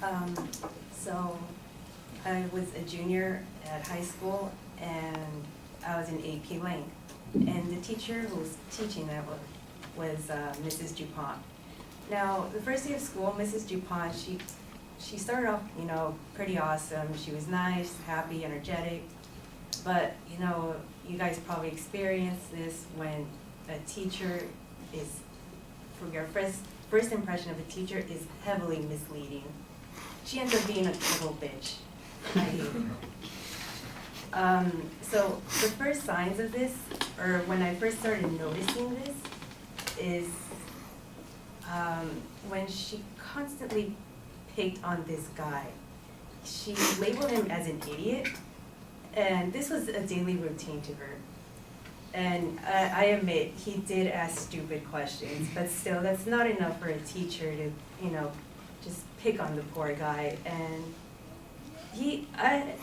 Um, so I was a junior at high school and I was in AP Lang. And the teacher who was teaching that was Mrs. DuPont. Now, the first day of school, Mrs. DuPont, she started off, pretty awesome. She was nice, happy, energetic. But, you guys probably experienced this when a teacher is, for your first impression of a teacher is heavily misleading. She ends up being a total bitch. I hate her. So the first signs of this, or when I first started noticing this, is when she constantly picked on this guy. She labeled him as an idiot, and this was a daily routine to her. And I admit, he did ask stupid questions, but still, that's not enough for a teacher to, just pick on the poor guy. And I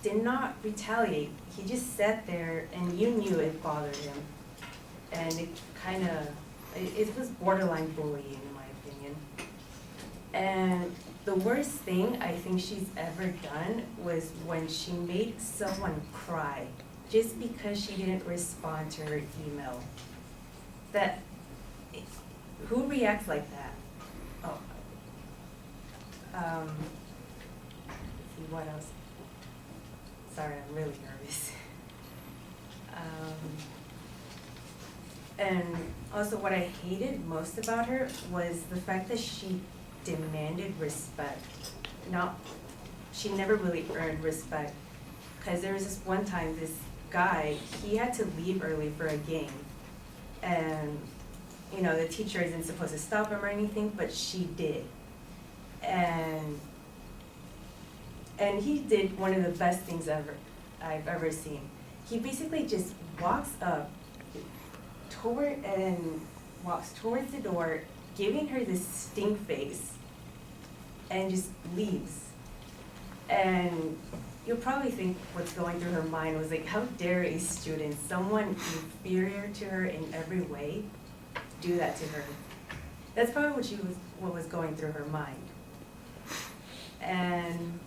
did not retaliate. He just sat there, and you knew it bothered him. And it was borderline bullying, in my opinion. And the worst thing I think she's ever done was when she made someone cry just because she didn't respond to her email. Who reacts like that? Oh, let's see what else. Sorry, I'm really nervous. And also what I hated most about her was the fact that she demanded respect. She never really earned respect. Because there was this one time, this guy, he had to leave early for a game. And, the teacher isn't supposed to stop him or anything, but she did. And he did one of the best things I've ever seen. He basically just walks up walks towards the door, giving her this stink face, and just leaves. And you'll probably think what's going through her mind was like, how dare a student, someone inferior to her in every way, do that to her? That's probably what was going through her mind. And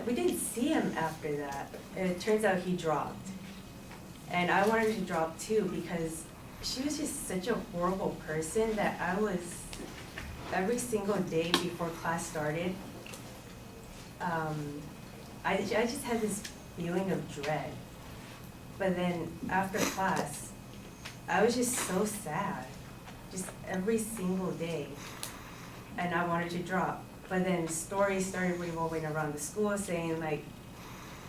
we didn't see him after that. It turns out he dropped. And I wanted to drop too because she was just such a horrible person that every single day before class started, I just had this feeling of dread. But then after class, I was just so sad, just every single day. And I wanted to drop. But then stories started revolving around the school saying like,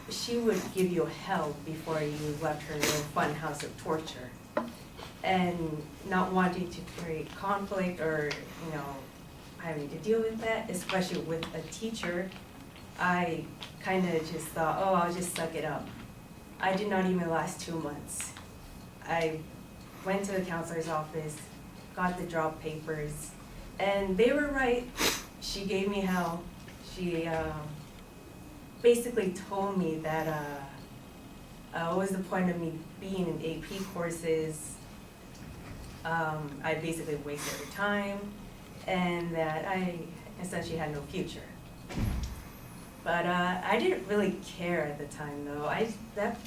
she would give you hell before you left her little fun house of torture. And not wanting to create conflict or, having to deal with that, especially with a teacher, I kind of just thought, oh, I'll just suck it up. I did not even last 2 months. I went to the counselor's office, got the drop papers, and they were right. She gave me hell. She basically told me that what was the point of me being in AP courses? I basically wasted her time, and that I essentially had no future. But I didn't really care at the time, though. That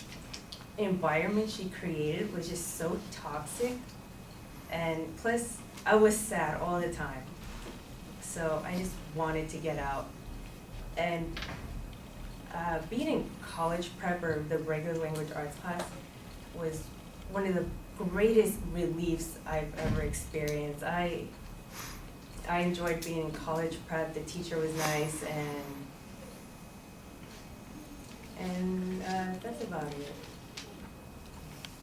environment she created was just so toxic, and plus I was sad all the time. So I just wanted to get out. And being in college prep or the regular language arts class was one of the greatest reliefs I've ever experienced. I enjoyed being in college prep. The teacher was nice, and that's about it.